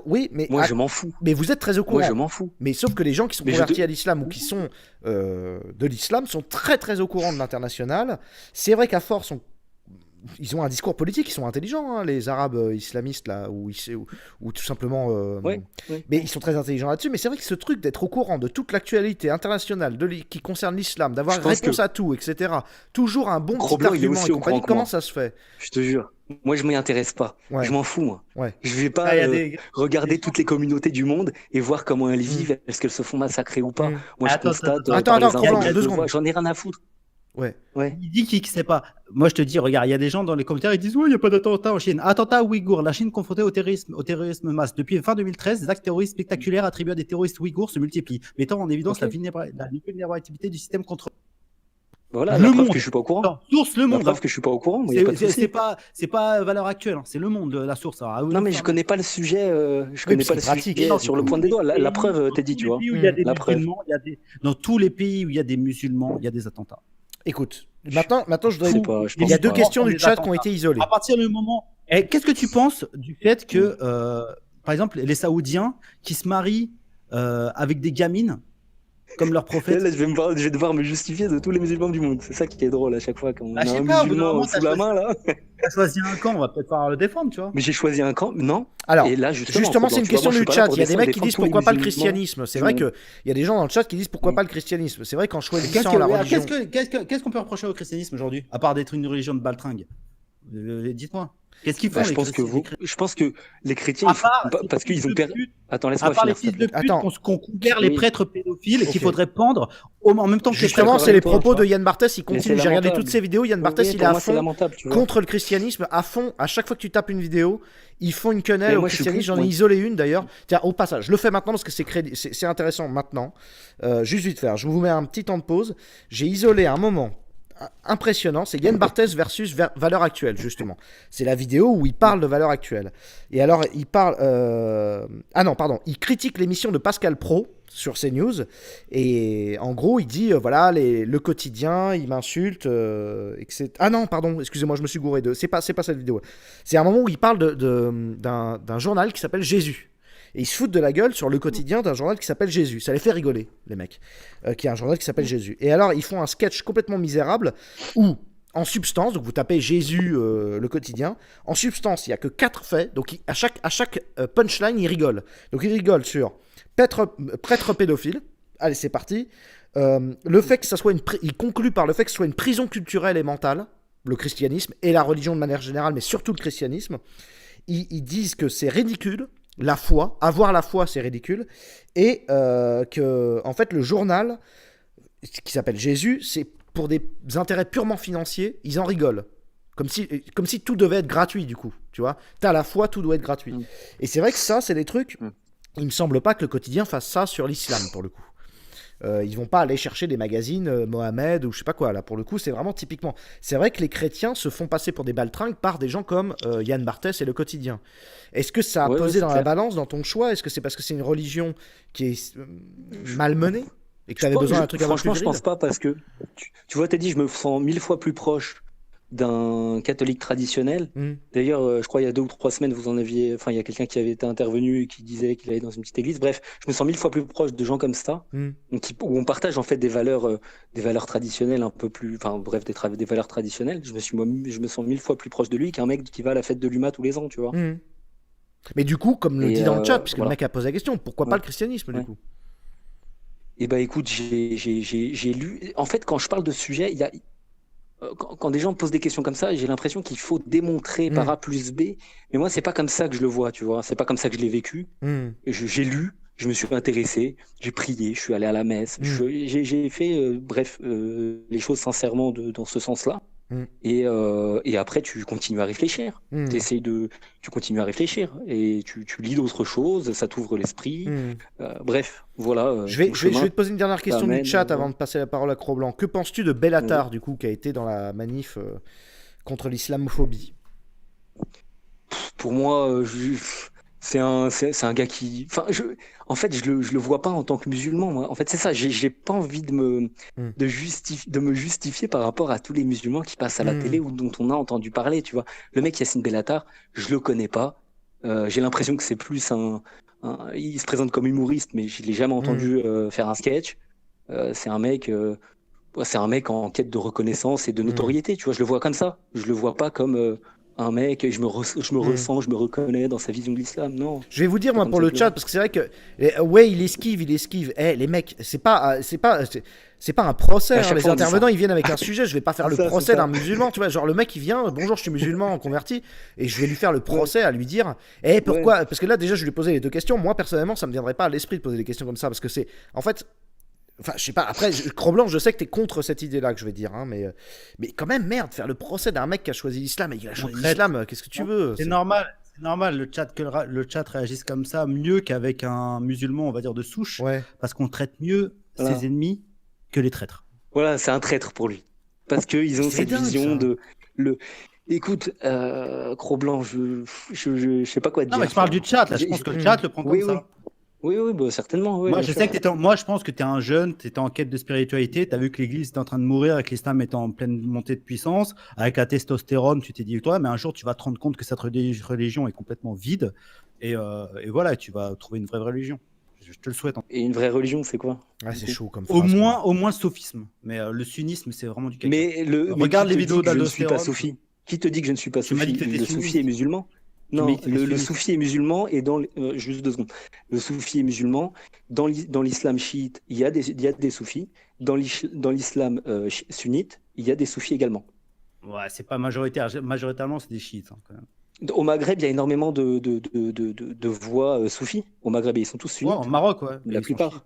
Oui, mais, Moi, je m'en fous. mais vous êtes très au courant. Moi, je m'en fous. Mais sauf que les gens qui sont Mais je convertis te- à l'islam ou qui sont de l'islam sont très très au courant de l'international. C'est vrai qu'à force, ils ont un discours politique, ils sont intelligents, hein, les Arabes islamistes, là, ou tout simplement. Ouais, ouais, Mais ouais. ils sont très intelligents là-dessus. Mais c'est vrai que ce truc d'être au courant de toute l'actualité internationale qui concerne l'islam, d'avoir Je pense réponse que à tout, etc., toujours un bon Gros petit Blanc, il est argument aussi et au courant compagnie, que comment moi. ça se fait? Je te jure. Moi, je m'y intéresse pas. Je Ouais, m'en fous, moi. ouais. Je vais Ah, pas il y a des regarder gens. toutes les communautés du monde et voir comment elles Hmm, vivent, est-ce qu'elles se font massacrer ou pas. hmm. Moi, je Attends, attends, constate attends. Attends, par attends, les Il y a, Gros il infos y Blanc, que a- deux je vois, secondes. j'en ai rien à foutre. Ouais. Ouais. il dit qu'il sait pas. Moi, je te dis, regarde, il y a des gens dans les commentaires, ils disent, ouais, il n'y a pas d'attentat en Chine. Attentat ouïghour, la Chine confrontée au terrorisme masse. Depuis fin 2013, des actes terroristes spectaculaires attribués à des terroristes ouïghours se multiplient, mettant en évidence Ok. la vulnérabilité du système contre Voilà, la Le preuve que Monde. je suis pas au courant. Attends, source Le La Monde. preuve Hein. que je suis pas au courant, moi, il n'y a pas de souci. C'est pas Valeur Actuelle, hein. C'est Le Monde, la source. Alors, à eux Non, de mais faire je connais pas le sujet, Oui, je connais parce pas qu'il le pratique, Et sujet dans du sur le coup. point tous des les doigts. La pays, preuve, dans t'es dit, tous tu les vois. pays où il y a des La preuve. musulmans, dans tous les pays où il y a des musulmans, il y a des attentats. Écoute, Je maintenant, je je sais voudrais. pas, je Les Il y a pense deux pas. musulmans questions font du des chat qui ont attentats. été À isolées. partir du moment. Qu'est-ce que tu penses du fait Mm. que, par exemple, les Saoudiens qui se marient avec des gamines comme leur Là, prophète? je vais devoir me justifier de tous les musulmans du monde. C'est ça qui est drôle à chaque fois quand Bah, on je a sais un pas, au bout d'un musulman moment, sous la main, là. t'as choisi un camp, on va peut-être falloir le défendre, tu vois. Mais j'ai choisi un camp, non. Alors, Et là, justement, Gros c'est Blanc, une tu vois, question moi, je du suis pas là chat. pour Il y a des mecs qui défendre disent tous les pourquoi pas le musulmans christianisme. C'est du vrai monde. qu'il y a des gens dans le chat qui disent pourquoi Mm. pas le christianisme. C'est vrai qu'en Qu'est-ce choisissant la religion. qu'est-ce qu'on peut reprocher au christianisme aujourd'hui, à part d'être une religion de baltringue? Dites-moi. Qu'est-ce qu'ils Bah, font, les chrétiens? je pense que les chrétiens, À ils font part pas, ces parce fils qu'ils ont de perdu. pute, Attends, à laisse-moi part les finir, s'il fils te de plaît. pute Attends, qu'on couvert les Oui, prêtres pédophiles et qu'il ok. faudrait pendre en même temps que les je suis prêtres. Justement, d'accord c'est les avec toi. propos de Yann Barthès. Il Mais c'est continue. J'ai regardé toutes lamentable. ses vidéos. Yann Barthès, Oui, il est pour à moi, c'est fond lamentable, tu vois. contre le christianisme, à fond. À chaque fois que tu tapes une vidéo, ils font une quenelle Mais au moi, je suis christianisme. plus. J'en ai Ouais. isolé une d'ailleurs. Tiens, au passage, je le fais maintenant parce que c'est intéressant maintenant. Juste vite faire. Je vous mets un petit temps de pause. J'ai isolé un moment impressionnant, c'est Yann Barthès versus Valeurs Actuelles, justement. C'est la vidéo où il parle de Valeurs Actuelles. Et alors, il parle... Ah non, pardon. Il critique l'émission de Pascal Praud sur CNews. Et en gros, il dit, voilà, le quotidien, il m'insulte, etc. Ah non, pardon, excusez-moi, je me suis gouré. C'est pas cette vidéo. C'est un moment où il parle d'un journal qui s'appelle Jésus. Et ils se foutent de la gueule sur le quotidien d'un journal qui s'appelle Jésus. Ça les fait rigoler, les mecs. Qui est un journal qui s'appelle Jésus. Et alors, ils font un sketch complètement misérable où, en substance, donc vous tapez Jésus, le quotidien, en substance, il n'y a que 4 faits. Donc à chaque punchline, ils rigolent. Donc ils rigolent sur prêtre pédophile. Allez, c'est parti. Le fait que ça soit il conclut par le fait que ce soit une prison culturelle et mentale, le christianisme, et la religion de manière générale, mais surtout le christianisme. Ils disent que c'est ridicule. La foi, avoir la foi, c'est ridicule. Et que, en fait, le journal, qui s'appelle Jésus, c'est pour des intérêts purement financiers, ils en rigolent. Comme si tout devait être gratuit, du coup. Tu vois, t'as la foi, tout doit être gratuit. Et c'est vrai que ça, c'est des trucs. Il me semble pas que le quotidien fasse ça sur l'islam, pour le coup. Ils vont pas aller chercher des magazines Mohamed ou je sais pas quoi. Là, pour le coup, c'est vraiment typiquement. C'est vrai que les chrétiens se font passer pour des baltringues par des gens comme Yann Barthès et le quotidien. Est-ce que ça a pesé dans la balance dans ton choix? Est-ce que c'est parce que c'est une religion qui est malmenée et que tu avais besoin d'un truc à Franchement, je pense pas parce que tu vois, t'as dit, je me sens 1000 fois plus proche d'un catholique traditionnel. D'ailleurs, je crois il y a 2 ou 3 semaines, il y a quelqu'un qui avait été intervenu et qui disait qu'il allait dans une petite église. Bref, je me sens 1000 fois plus proche de gens comme ça, donc, où on partage en fait des valeurs traditionnelles un peu plus, enfin bref, des valeurs traditionnelles. Je me sens 1000 fois plus proche de lui qu'un mec qui va à la fête de l'UMA tous les ans, tu vois. Mais du coup, comme le dit dans le chat, puisque voilà. le mec a posé la question, pourquoi pas le christianisme du coup? Et bah écoute, j'ai lu. En fait, quand je parle de ce sujet, il y a quand des gens posent des questions comme ça, j'ai l'impression qu'il faut démontrer par A plus B. Mais moi, c'est pas comme ça que je le vois, tu vois. C'est pas comme ça que je l'ai vécu. J'ai lu, je me suis intéressé, j'ai prié, je suis allé à la messe. J'ai fait, les choses sincèrement dans ce sens-là. Et après, tu continues à réfléchir. Tu continues à réfléchir et tu lis d'autres choses, ça t'ouvre l'esprit. Bref, voilà. Je vais te poser une dernière question du chat avant de passer la parole à Cro-Blanc. Que penses-tu de Bellatar, du coup, qui a été dans la manif contre l'islamophobie? Pour moi, c'est un gars qui. Enfin, en fait, je le vois pas en tant que musulman. Moi. En fait, c'est ça. J'ai pas envie de me justifier par rapport à tous les musulmans qui passent à la télé ou dont on a entendu parler. Tu vois, le mec Yassine Bellatar, je le connais pas. J'ai l'impression que c'est plus il se présente comme humoriste, mais je l'ai jamais entendu faire un sketch. C'est un mec. c'est un mec en quête de reconnaissance et de notoriété, tu vois. Je le vois comme ça. Je le vois pas comme un mec, je me ressens, je me reconnais dans sa vision de l'islam. Non. Je vais vous dire, C'est moi, comme pour ça le que je le chat, vois. parce que c'est vrai que, ouais, il esquive. Les mecs, c'est pas un procès. À Hein. chaque Les fois, on dit ça. intervenants, ils viennent avec un sujet. Je vais pas faire C'est le ça, c'est procès ça. d'un musulman, tu vois. Genre, le mec, il vient, bonjour, je suis musulman converti, et je vais lui faire le procès à lui dire, Ouais. pourquoi? Parce que là, déjà, je lui ai posé les deux questions. Moi, personnellement, ça me viendrait pas à l'esprit de poser des questions comme ça, parce que c'est, en fait, enfin, je sais pas. Après, Cro-Blanc, je sais que t'es contre cette idée-là que je vais dire, hein, mais quand même, merde, faire le procès d'un mec qui a choisi l'islam et il a choisi l'islam. Qu'est-ce que tu veux? C'est normal. C'est normal le chat réagisse comme ça mieux qu'avec un musulman, on va dire, de souche, Ouais. parce qu'on traite mieux Voilà. ses ennemis que les traîtres. Voilà, c'est un traître pour lui. Parce qu'ils ont C'est cette dingue, vision ça. de. Écoute, Cro-Blanc, je sais pas quoi te Non, dire. mais je parle tu du vois. chat, là. Je pense que le chat le prend comme Oui, oui. ça. Oui, bah, certainement. Oui, Moi, bien je sûr. sais que moi, je pense que tu es un jeune, tu étais en quête de spiritualité, tu as vu que l'église était en train de mourir et que l'islam était en pleine montée de puissance. Avec la testostérone, tu t'es dit, toi, mais un jour, tu vas te rendre compte que cette religion est complètement vide. Et voilà, tu vas trouver une vraie religion. Je te le souhaite. Et une vraie religion, c'est quoi? Ah, c'est Du coup. chaud comme Au phrase. moins le sophisme. Mais le sunnisme, c'est vraiment du caca. Mais Regarde qui les te vidéos dit que je ne suis pas d'aldostérone. soufi? Qui te dit que je ne suis pas Tu m'as soufi? dit que t'étais Le sunnite. soufi est musulman? Tu m'as Non, dit que t'étais le sunnite. soufi est musulman et juste 2 secondes. Le soufi est musulman. Dans l'islam chiite, il y a des soufis. Dans l'islam sunnite, il y a des soufis également. Ouais, c'est pas majoritaire. Majoritairement, c'est des chiites. Hein, quand même. Au Maghreb, il y a énormément de voix soufis. Au Maghreb, ils sont tous Ouais, sunnites. en Maroc, ouais. La Ils sont plupart.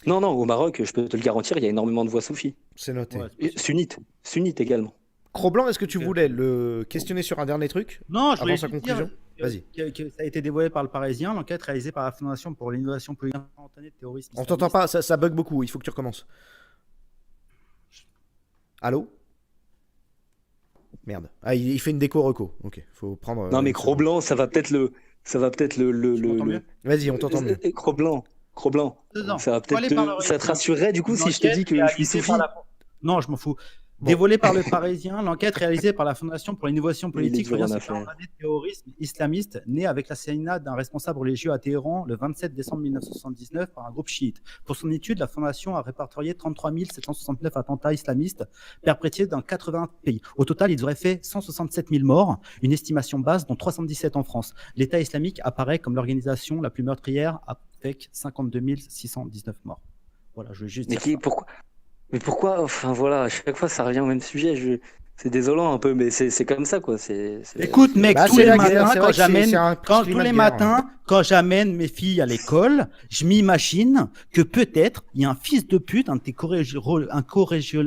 Non, au Maroc, je peux te le garantir, il y a énormément de voix soufis. C'est noté. Ouais, Et sunnites également. Cro-Blanc, est-ce que tu Ok. voulais le questionner sur un dernier truc Non, je avant voulais sa juste conclusion? dire Vas-y. que ça a été dévoilé par le Parisien, l'enquête réalisée par la Fondation pour l'innovation politique instantanée de terrorisme. On t'entend pas, ça bug beaucoup, il faut que tu recommences. Allô? Merde. Ah, il fait une déco reco. Ok, faut prendre. Non, mais une seconde. Cro-Blanc, ça va peut-être le. Tu m'entends mieux Vas-y, on t'entend mieux. Cro-Blanc, Non, ça va faut aller peut-être par le ça te réalisme. rassurerait du coup Une si je te enquête dis que je suis réalisée soufi. par la- Non, je m'en fous. Bon. Dévoilé par le Parisien, l'enquête réalisée par la Fondation pour l'innovation politique dur en revient sur affaires. un année de terrorisme islamiste né avec l'assassinat d'un responsable religieux à Téhéran le 27 décembre 1979 par un groupe chiite. Pour son étude, la Fondation a répertorié 33 769 attentats islamistes perpétrés dans 80 pays. Au total, ils auraient fait 167 000 morts, une estimation basse, dont 77 en France. L'État islamique apparaît comme l'organisation la plus meurtrière avec 52 619 morts. Voilà, je veux juste Mais dire ça. pourquoi? Mais pourquoi? Enfin voilà, à chaque fois ça revient au même sujet. C'est désolant un peu, mais c'est comme ça quoi. Écoute, mec, Bah, tous c'est les vrai que- matins, c'est vrai quand que j'amène, c'est un tous climat les de guerre, matins, quand j'amène mes filles à l'école, je m'imagine que peut-être il y a un fils de pute, un de tes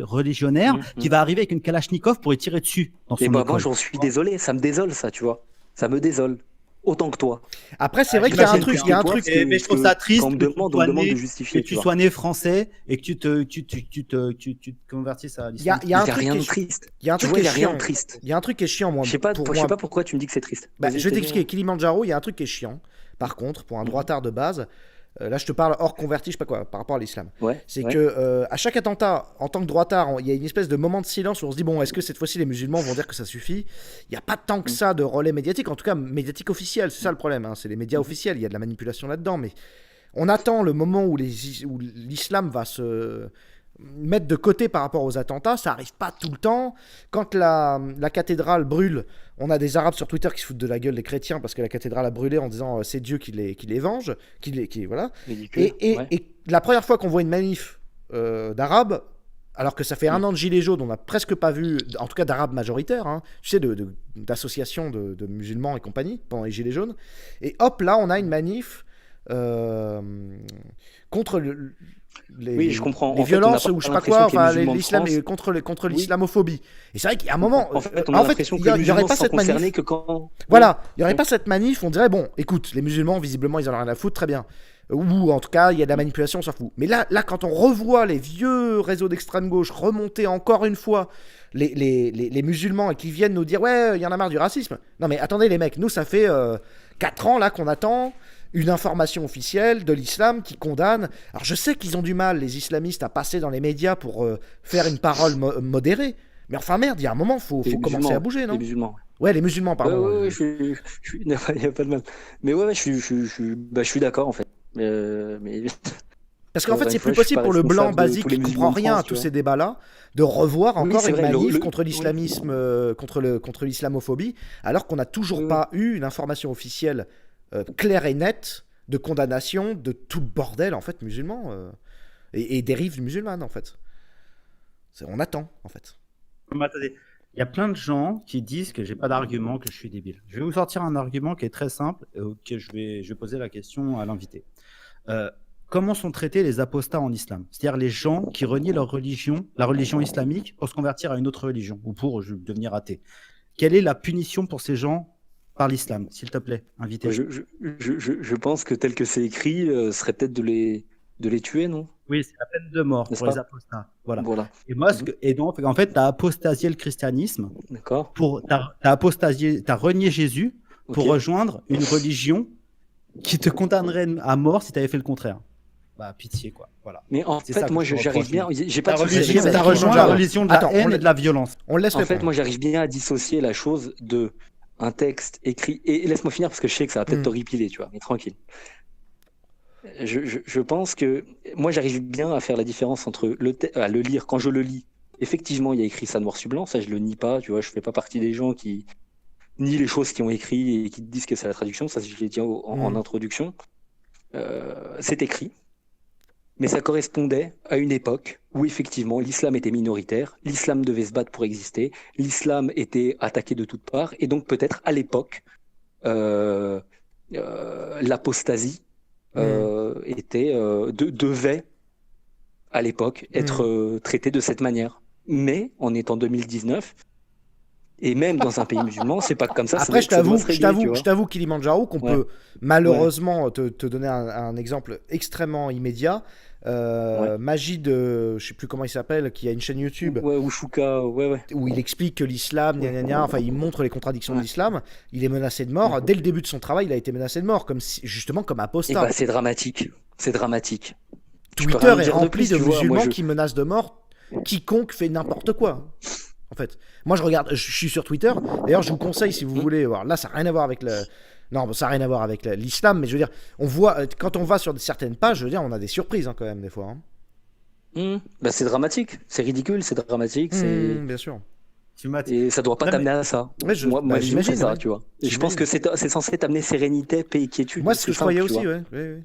religionnaires, qui va arriver avec une Kalachnikov pour y tirer dessus dans son Et bah, moi école. j'en suis désolé, ça me désole ça, tu vois. Ça me désole. Autant que toi. Après, c'est vrai qu'il y a un j'imagine truc, que il y a un toi, truc. parce que- Mais je trouve ça triste quand on me que tu demande, sois on me demande né- de justifier. que tu tu vois. sois né français et que tu te convertisses à Il y a, l'islam. il y a un Il y a truc rien qui de est- triste. il y a un Tu truc vois, qui il y est a rien chiant. de triste. Il y a un truc qui est chiant, moi. Je sais pas pour moi. pourquoi tu me dis que c'est triste. Bah, Vas-y, je vais dis-moi. t'expliquer. Kilimandjaro, il y a un truc qui est chiant. Par contre, pour un droitard de base, là je te parle hors converti, je sais pas quoi, par rapport à l'islam. Ouais. C'est ouais. que à chaque attentat, en tant que droitard, il y a une espèce de moment de silence où on se dit bon, est-ce que cette fois-ci les musulmans vont dire que ça suffit? Il n'y a pas tant que ça de relais médiatique, en tout cas médiatique officiel, c'est ça le problème. Hein, c'est les médias officiels, il y a de la manipulation là-dedans, mais on attend le moment où l'islam va se mettre de côté par rapport aux attentats, ça arrive pas tout le temps. Quand la cathédrale brûle, on a des Arabes sur Twitter qui se foutent de la gueule des chrétiens parce que la cathédrale a brûlé en disant c'est Dieu qui les venge, voilà. Ridicule. Ouais. Et la première fois qu'on voit une manif d'Arabes, alors que ça fait un an de Gilets jaunes, on n'a presque pas vu, en tout cas d'Arabes majoritaires, hein, tu sais, d'associations de musulmans et compagnie pendant les Gilets jaunes. Et hop, là, on a une manif contre Oui, je comprends. les En fait, on n'a violences pas ou je sais pas l'impression quoi, que les enfin, musulmans de l'islam France- et contre Oui. l'islamophobie. Et c'est vrai qu'il y a un moment, En fait, on a l'impression que les il y aurait musulmans pas sont cette manif. concernés que quand. Voilà, il n'y aurait pas cette manif, on dirait, bon, écoute, les musulmans, visiblement, ils en ont rien à foutre, très bien. Ou en tout cas, il y a de la manipulation, on s'en fout. Mais là, quand on revoit les vieux réseaux d'extrême gauche remonter encore une fois les musulmans et qui viennent nous dire, ouais, il y en a marre du racisme. Non mais attendez les mecs, nous, ça fait 4 ans là qu'on attend une information officielle de l'islam qui condamne. Alors je sais qu'ils ont du mal, les islamistes, à passer dans les médias pour faire une parole modérée. Mais enfin merde, il y a un moment, faut Les commencer musulmans, à bouger, non? Les musulmans. Ouais, les musulmans, pardon. Ouais, il n'y a pas de mal. Mais ouais, je suis d'accord en fait. Mais Parce qu'en fait, Encore c'est une fois, plus je suis possible pas pour le blanc responsable de basique tous les qui musulmans comprend de rien à France, tu tous vois. ces débats-là, de revoir Oui, encore c'est une vrai. manif Oui, contre l'islamisme, contre l'islamophobie, alors qu'on n'a toujours oui, oui. pas eu une information officielle claire et nette de condamnation de tout le bordel en fait musulman et dérive musulmane en fait. On attend en fait. Mais attendez, il y a plein de gens qui disent que j'ai pas d'argument, que je suis débile. Je vais vous sortir un argument qui est très simple et auquel je vais poser la question à l'invité. Euh, Comment sont traités les apostats en islam? C'est-à-dire les gens qui renient leur religion, la religion islamique, pour se convertir à une autre religion ou pour devenir athée. Quelle est la punition pour ces gens par l'islam, s'il te plaît, invité? Je pense que tel que c'est écrit, serait peut-être de les tuer, non? Oui, c'est la peine de mort N'est-ce pour les pas? apostats. Voilà. Voilà. Et moi, Mhm. et donc, en fait, tu as apostasié le christianisme, D'accord. t'as apostasié, t'as renié Jésus pour Ok. rejoindre une religion qui te condamnerait à mort si tu avais fait le contraire. Bah, pitié, quoi. Voilà. Mais en C'est ça fait, que moi, je te j'arrive reproche, bien. moi. J'ai pas Ta de souci religion, avec Vas-y, t'as ça. rejoint la Kilimanjaro. religion de la Attends, haine et de la violence. On le laisse En fait, répondre. moi, j'arrive bien à dissocier la chose de un texte écrit. Et laisse-moi finir parce que je sais que ça va peut-être te ripiler, tu vois. Mais tranquille. Je pense que moi, j'arrive bien à faire la différence entre à le lire. Quand je le lis, effectivement, il y a écrit ça noir sur blanc. Ça, je le nie pas. Tu vois, je fais pas partie des gens qui nient les choses qui ont écrit et qui disent que c'est la traduction. Ça, je l'ai dit en introduction. C'est écrit. Mais ça correspondait à une époque où effectivement l'islam était minoritaire, l'islam devait se battre pour exister, l'islam était attaqué de toutes parts, et donc peut-être à l'époque, l'apostasie devait à l'époque être traitée de cette manière. Mais on est en 2019, et même dans un pays musulman, c'est pas comme ça. Après, ça doit se régler, tu vois. je t'avoue, Kilimanjaro, qu'on Ouais. peut malheureusement te donner un exemple extrêmement immédiat. Majid, je sais plus comment il s'appelle, qui a une chaîne YouTube Ouais, ou Chouka, ouais. où il explique que l'islam, enfin, il montre les contradictions de l'islam. Il est menacé de mort. Dès le début de son travail, il a été menacé de mort, justement comme Et apostat. bah, c'est dramatique. C'est dramatique. Je peux Twitter rien est dire de rempli plus, de tu vois, musulmans moi, je- qui menacent de mort quiconque fait n'importe quoi. En fait, moi je suis sur Twitter. D'ailleurs, je vous conseille si vous voulez voir. Là, ça n'a rien à voir avec non, ça n'a rien à voir avec l'islam, mais je veux dire, on voit quand on va sur certaines pages, je veux dire, on a des surprises quand même des fois. Bah, c'est dramatique, c'est ridicule, c'est dramatique, c'est... Bien sûr. Et ça doit pas Non, t'amener à ça. Ouais, Moi, disons, c'est ça, ouais. tu vois. Et je pense que c'est censé t'amener sérénité, paix et quiétude. Moi, c'est ce que je croyais simple, tu aussi, vois. ouais. Oui.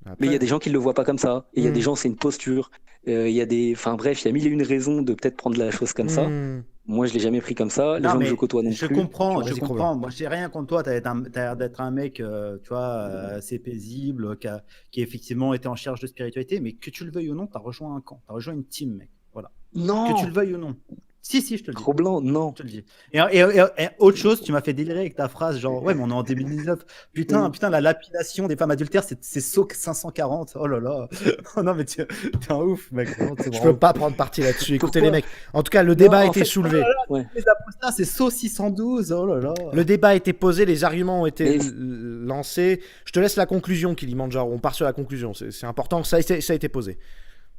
Après... Mais il y a des gens qui le voient pas comme ça. Et il y a des gens, c'est une posture. Il y a des... Enfin bref, il y a mille et une raisons de peut-être prendre la chose comme ça. Moi, je l'ai jamais pris comme ça. Les Non, gens que mais je côtoie non je plus. comprends, Vas-y, je comprends. Moi, j'ai rien contre toi. T'as l'air d'être un mec, tu vois, assez paisible, qui a effectivement été en recherche de spiritualité, mais que tu le veuilles ou non, t'as rejoint un camp, t'as rejoint une team, mec. Voilà. Non. Que tu le veuilles ou non. Si, je te le dis. Trop blanc, non. Je te le dis. Et autre chose, tu m'as fait délirer avec ta phrase, genre, ouais, mais on est en 2019. Putain, la lapidation des femmes adultères, c'est SOC 540. Oh là là. Oh non, mais t'es un ouf, mec. Je peux pas prendre parti là-dessus. Écoutez, les mecs. En tout cas, le débat a été soulevé. Les apostats, c'est SO 612. Oh là là. Le débat a été posé, les arguments ont été lancés. Je te laisse la conclusion, Kilimanjaro. On part sur la conclusion. C'est important. Ça a été posé.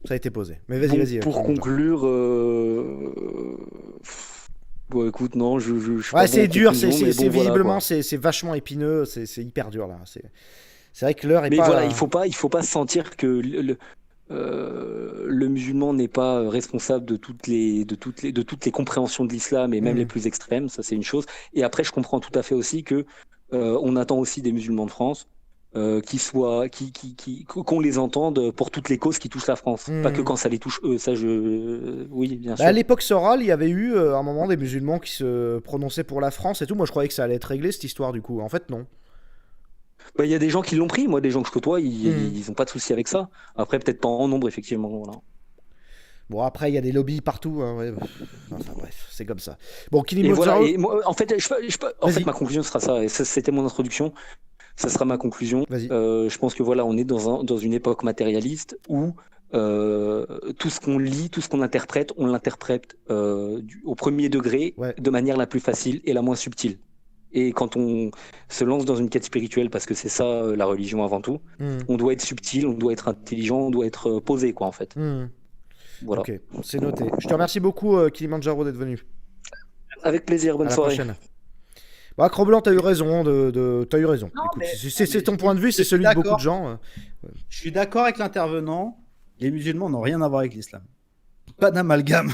Ça a été posé. Mais vas-y. Pour conclure, bon, écoute, non, je ouais, c'est dur. C'est bon, visiblement, voilà, c'est vachement épineux. C'est hyper dur là. C'est vrai que l'heure est mais pas. Voilà, il faut pas se sentir que le musulman n'est pas responsable de toutes les compréhensions de l'islam et même les plus extrêmes. Ça, c'est une chose. Et après, je comprends tout à fait aussi que on attend aussi des musulmans de France. Qu'on les entende pour toutes les causes qui touchent la France, pas que quand ça les touche eux. Ça, oui, bien sûr. À l'époque Soral, il y avait eu à un moment des musulmans qui se prononçaient pour la France et tout. Moi, je croyais que ça allait être réglé cette histoire du coup. En fait, non. Il y a des gens qui l'ont pris. Moi, des gens que je côtoie, ils n'ont pas de souci avec ça. Après, peut-être pas en nombre, effectivement. Voilà. Bon, après, il y a des lobbies partout. Hein, ouais. Enfin, bref, c'est comme ça. Bon, Kilimanjaro. Et moi, en fait, ma conclusion sera ça. Et ça, c'était mon introduction. Ça sera ma conclusion. Je pense que voilà, on est dans une époque matérialiste où tout ce qu'on lit, tout ce qu'on interprète, on l'interprète au premier degré, de manière la plus facile et la moins subtile. Et quand on se lance dans une quête spirituelle, parce que c'est ça la religion avant tout, on doit être subtil, on doit être intelligent, on doit être posé, quoi, en fait. Voilà. Ok, c'est noté. Je te remercie beaucoup, Kilimanjaro, d'être venu. Avec plaisir, bonne soirée. Prochaine. Bah, Cro-Blanc, t'as eu raison. T'as eu raison. Non, Écoute, mais- c'est ton point de vue, je c'est suis celui de beaucoup d'accord. de gens. Je suis d'accord avec l'intervenant. Les musulmans n'ont rien à voir avec l'islam. Pas d'amalgame.